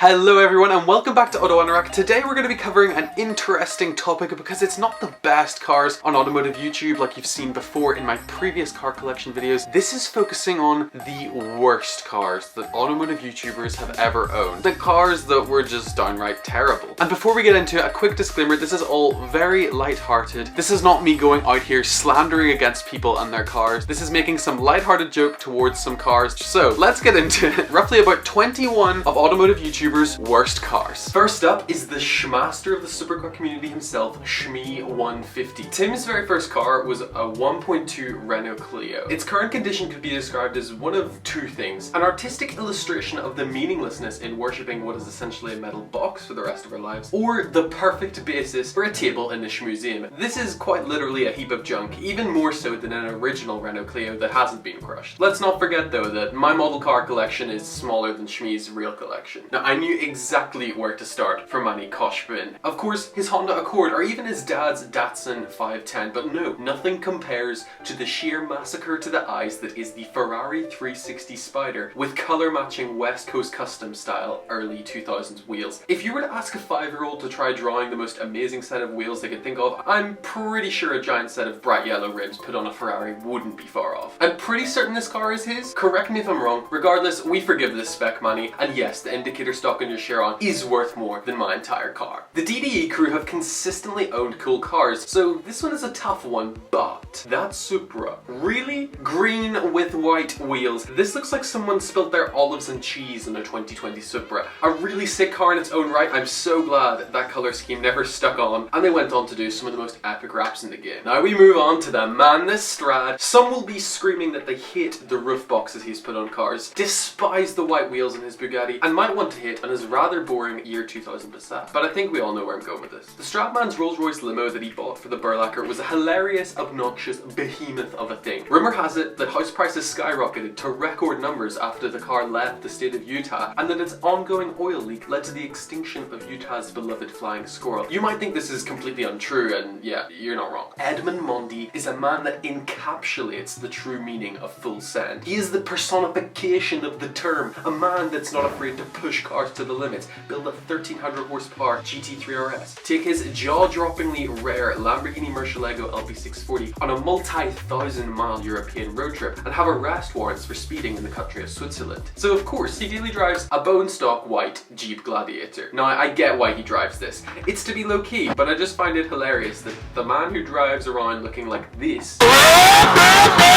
Hello everyone and welcome back to Auto Anorak. Today we're going to be covering an interesting topic because it's not the best cars on automotive YouTube like you've seen before in my previous car collection videos. This is focusing on the worst cars that automotive YouTubers have ever owned. The cars that were just downright terrible. And before we get into it, a quick disclaimer, this is all very light-hearted. This is not me going out here slandering against people and their cars. This is making some light-hearted joke towards some cars. So let's get into it. Roughly about 21 of automotive YouTubers worst cars. First up is the Shmaster of the supercar community himself, Shmee 150. Tim's very first car was a 1.2 Renault Clio. Its current condition could be described as one of two things: an artistic illustration of the meaninglessness in worshipping what is essentially a metal box for the rest of our lives, or the perfect basis for a table in the Shmuseum. This is quite literally a heap of junk, even more so than an original Renault Clio that hasn't been crushed. Let's not forget though that my model car collection is smaller than Shmee's real collection. Now I knew exactly where to start for Manny Koshbin. Of course, his Honda Accord or even his dad's Datsun 510, but no, nothing compares to the sheer massacre to the eyes that is the Ferrari 360 Spider with color matching West Coast custom style early 2000s wheels. If you were to ask a 5-year-old to try drawing the most amazing set of wheels they could think of, I'm pretty sure a giant set of bright yellow rims put on a Ferrari wouldn't be far off. I'm pretty certain this car is his. Correct me if I'm wrong. Regardless, we forgive this spec, Manny, and yes, the indicator stock in your Chiron is worth more than my entire car. The DDE Crew have consistently owned cool cars, so this one is a tough one, but that Supra, really? Green with white wheels. This looks like someone spilled their olives and cheese on a 2020 Supra. A really sick car in its own right. I'm so glad that color scheme never stuck on, and they went on to do some of the most epic raps in the game. Now we move on to the man, the Strad. Some will be screaming that they hate the roof boxes he's put on cars, despise the white wheels in his Bugatti, and might want to hate on his rather boring year 2000 Passat. But I think we all know where I'm going with this. The Stradman's Rolls Royce limo that he bought for the Burlakker was a hilarious, obnoxious behemoth of a thing. Rumor has it that house prices skyrocketed to record numbers after the car left the state of Utah, and that its ongoing oil leak led to the extinction of Utah's beloved flying squirrel. You might think this is completely untrue, and yeah, you're not wrong. Edmund Mondi is a man that encapsulates the true meaning of full send. He is the personification of the term, a man that's not afraid to push cars to the limits, build a 1300 horsepower GT3 RS, take his jaw-droppingly rare Lamborghini Murcielago LB640 on a multi-thousand-mile European road trip, and have arrest warrants for speeding in the country of Switzerland. So of course, he daily drives a bone stock white Jeep Gladiator. Now I get why he drives this. It's to be low-key, but I just find it hilarious that the man who drives around looking like this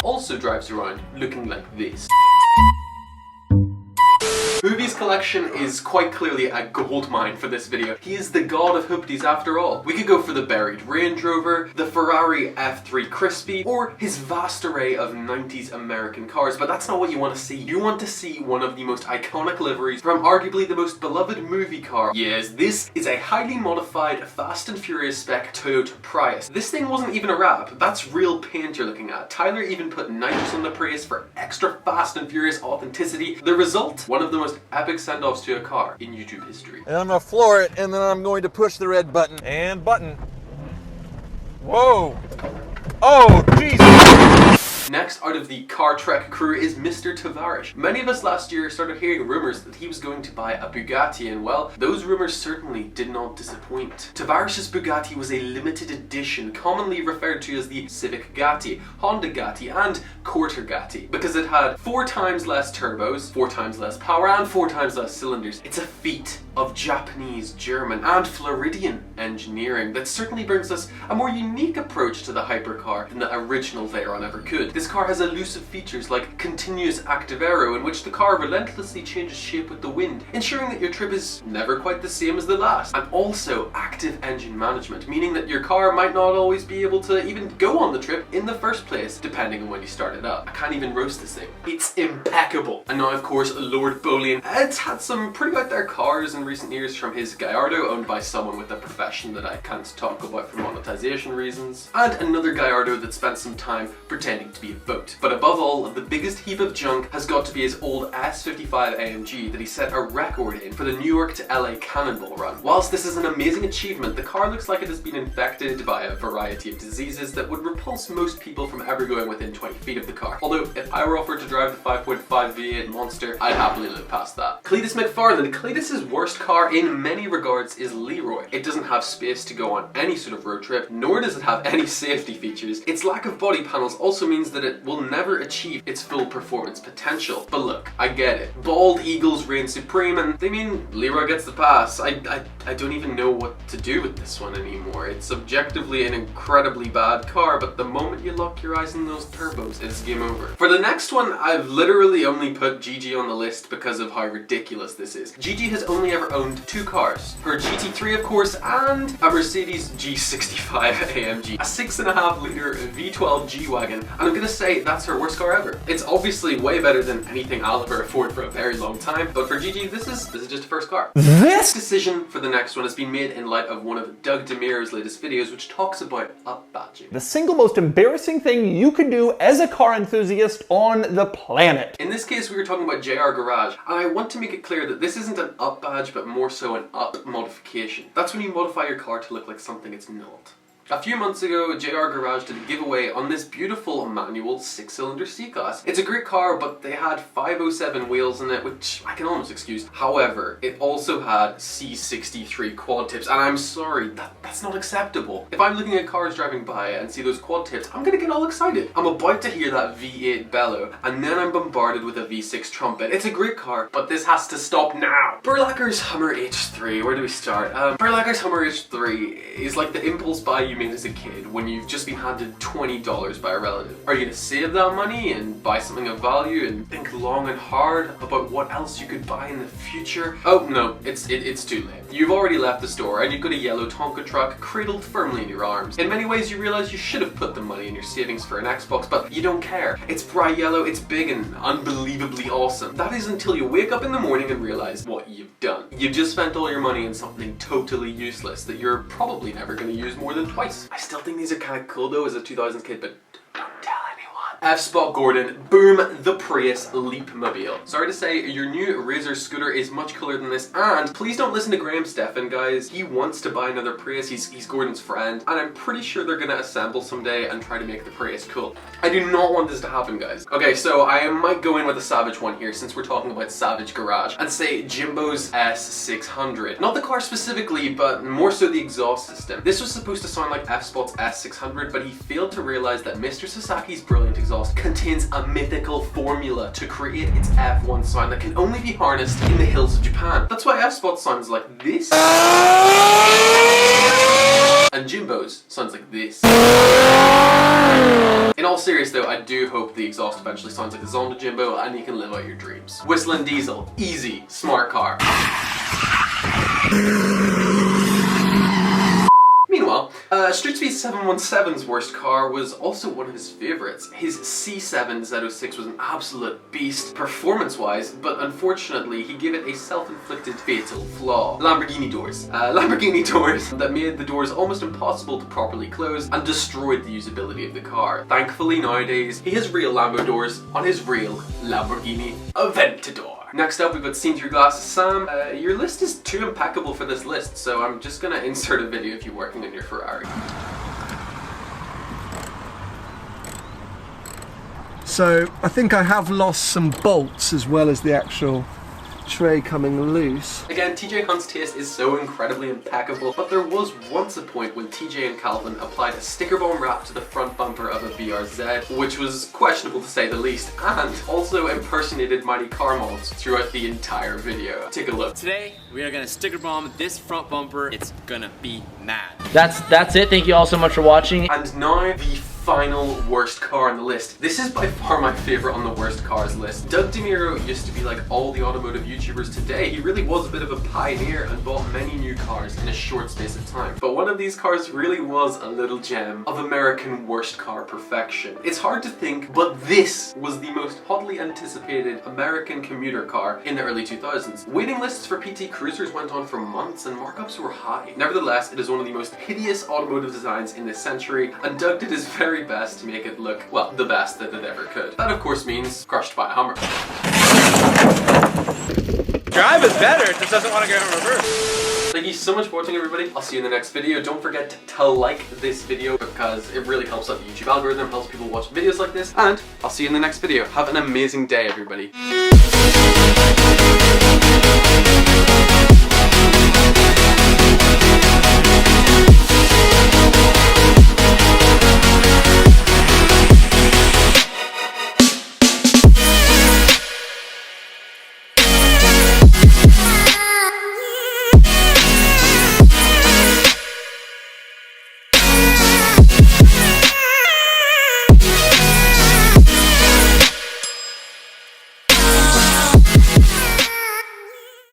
also drives around looking like this. Hoovie's collection is quite clearly a goldmine for this video. He is the god of hoopties after all. We could go for the buried Range Rover, the Ferrari F3 Crispy, or his vast array of 90s American cars, but that's not what you want to see. You want to see one of the most iconic liveries from arguably the most beloved movie car. Yes, this is a highly modified Fast and Furious spec Toyota Prius. This thing wasn't even a wrap. That's real paint you're looking at. Tyler even put nitrous on the Prius for extra Fast and Furious authenticity. The result? One of the most epic send-offs to a car in YouTube history. And I'm gonna floor it, and then I'm going to push the red button. And button. Whoa! Oh, Jesus! Next out of the Car Trek crew is Mr. Tavarish. Many of us last year started hearing rumors that he was going to buy a Bugatti, and well, those rumors certainly did not disappoint. Tavarish's Bugatti was a limited edition, commonly referred to as the Civic Gatti, Honda Gatti, and Quarter Gatti, because it had 4 times less turbos, 4 times less power, and 4 times less cylinders. It's a feat of Japanese, German, and Floridian engineering that certainly brings us a more unique approach to the hypercar than the original Veyron ever could. This car has elusive features like continuous active aero, in which the car relentlessly changes shape with the wind, ensuring that your trip is never quite the same as the last, and also active engine management, meaning that your car might not always be able to even go on the trip in the first place, depending on when you start it up. I can't even roast this thing. It's impeccable. And now of course, Lord Bolian. It's had some pretty out there cars in recent years, from his Gallardo, owned by someone with a profession that I can't talk about for monetization reasons, and another Gallardo that spent some time pretending to be worthy of vote. But above all, the biggest heap of junk has got to be his old S55 AMG that he set a record in for the New York to LA Cannonball Run. Whilst this is an amazing achievement, the car looks like it has been infected by a variety of diseases that would repulse most people from ever going within 20 feet of the car. Although, if I were offered to drive the 5.5 V8 monster, I'd happily look past that. Cletus McFarlane. Cletus's worst car in many regards is LeRoy. It doesn't have space to go on any sort of road trip, nor does it have any safety features. Its lack of body panels also means that it will never achieve its full performance potential. But look, I get it. Bald eagles reign supreme, and they mean LeRoy gets the pass. I don't even know what to do with this one anymore. It's objectively an incredibly bad car, but the moment you lock your eyes on those turbos, it's game over. For the next one, I've literally only put Gigi on the list because of how ridiculous this is. Gigi has only ever owned two cars. Her GT3, of course, and a Mercedes G65 AMG. A 6.5 litre V12 G-Wagon, and I'm gonna say that's her worst car ever. It's obviously way better than anything I'll ever afford for a very long time, but for Gigi, this is just a first car. This decision for the next one has been made in light of one of Doug Demuro's latest videos, which talks about up-badging. The single most embarrassing thing you can do as a car enthusiast on the planet. In this case, we were talking about JR Garage, and I want to make it clear that this isn't an up badge, but more so an up modification. That's when you modify your car to look like something it's not. A few months ago, JR Garage did a giveaway on this beautiful manual 6-cylinder C-Class. It's a great car, but they had 507 wheels in it, which I can almost excuse. However, it also had C63 quad tips, and I'm sorry, that's not acceptable. If I'm looking at cars driving by and see those quad tips, I'm gonna get all excited. I'm about to hear that V8 bellow, and then I'm bombarded with a V6 trumpet. It's a great car, but this has to stop now. Burlakkers Hummer H3, where do we start? Burlakkers Hummer H3 is like the impulse buy you made as a kid when you've just been handed $20 by a relative. Are you gonna save that money and buy something of value and think long and hard about what else you could buy in the future? Oh no, it's too late. You've already left the store and you've got a yellow Tonka truck cradled firmly in your arms. In many ways you realize you should have put the money in your savings for an Xbox, but you don't care. It's bright yellow, it's big and unbelievably awesome. That is until you wake up in the morning and realize what you've done. You've just spent all your money on something totally useless that you're probably never going to use more than twice. I still think these are kind of cool though as a 2000s kid, but don't tell anyone. F-Spot Gordon, boom, the Prius Leapmobile. Sorry to say, your new Razor scooter is much cooler than this, and please don't listen to Graham Stephan, guys. He wants to buy another Prius, he's Gordon's friend, and I'm pretty sure they're gonna assemble someday and try to make the Prius cool. I do not want this to happen, guys. Okay, so I might go in with a savage one here since we're talking about Savage Garage, and say Jimbo's S600. Not the car specifically, but more so the exhaust system. This was supposed to sound like F-Spot's S600, but he failed to realize that Mr. Sasaki's brilliant exhaust contains a mythical formula to create its F1 sound that can only be harnessed in the hills of Japan. That's why F-Spot sounds like this. And Jimbo's sounds like this. In all seriousness though, I do hope the exhaust eventually sounds like the Zonda Jimbo and you can live out your dreams. Whistling Diesel, easy, smart car. Meanwhile, Street Speed 717's worst car was also one of his favourites. His C7 Z06 was an absolute beast performance-wise, but unfortunately he gave it a self-inflicted fatal flaw. Lamborghini doors. Lamborghini doors that made the doors almost impossible to properly close and destroyed the usability of the car. Thankfully nowadays, he has real Lambo doors on his real Lamborghini Aventador. Next up, we've got Seen Through Glasses Sam. Your list is too impeccable for this list, so I'm just gonna insert a video of you working on your Ferrari. So I think I have lost some bolts as well as the actual tray coming loose. Again, TJ Hunt's taste is so incredibly impeccable, but there was once a point when TJ and Calvin applied a sticker bomb wrap to the front bumper of a BRZ, which was questionable to say the least, and also impersonated Mighty Car Mods throughout the entire video. Take a look. Today, we are gonna sticker bomb this front bumper. It's gonna be mad. That's it. Thank you all so much for watching. And now, the final worst car on the list. This is by far my favorite on the worst cars list. Doug Demuro used to be like all the automotive YouTubers today. He really was a bit of a pioneer and bought many new cars in a short space of time. But one of these cars really was a little gem of American worst car perfection. It's hard to think, but this was the most hotly anticipated American commuter car in the early 2000s. Waiting lists for PT Cruisers went on for months and markups were high. Nevertheless, it is one of the most hideous automotive designs in this century, and Doug did his very best to make it look, well, the best that it ever could. That of course means crushed by a Hummer. Drive is better, it just doesn't want to go in reverse. Thank you so much for watching, everybody. I'll see you in the next video. Don't forget to like this video because it really helps out the YouTube algorithm, helps people watch videos like this, and I'll see you in the next video. Have an amazing day, everybody.